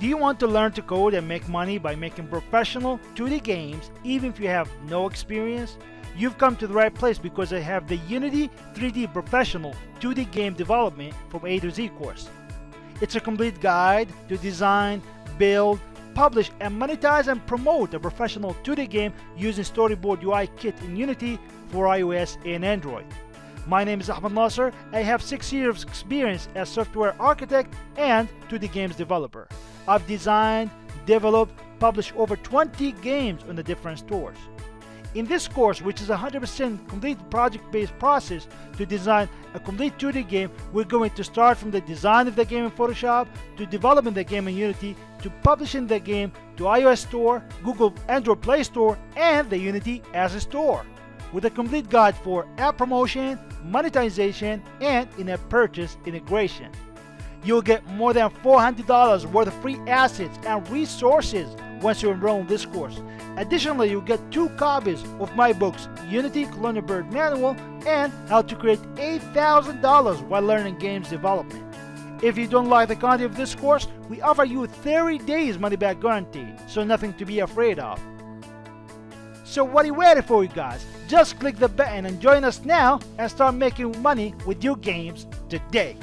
Do you want to learn to code and make money by making professional 2D games even if you have no experience? You've come to the right place because I have the Unity 3D Professional 2D Game Development from A to Z course. It's a complete guide to design, build, publish, and monetize and promote a professional 2D game using Storyboard UI Kit in Unity for iOS and Android. My name is Ahmed Nasser. I have 6 years of experience as software architect and 2D games developer. I've designed, developed, published over 20 games on the different stores. In this course, which is a 100% complete project-based process to design a complete 2D game, we're going to start from the design of the game in Photoshop, to developing the game in Unity, to publishing the game to iOS Store, Google Android Play Store, and the Unity Asset Store, with a complete guide for app promotion, monetization, and in-app purchase integration. You'll get more than $400 worth of free assets and resources once you enroll in this course. Additionally, you'll get 2 copies of my books, Unity Colonial Bird Manual and How to Create $8,000 while learning games development. If you don't like the content of this course, we offer you 30 days money-back guarantee, so nothing to be afraid of. So what are you waiting for, you guys? Just click the button and join us now and start making money with your games today.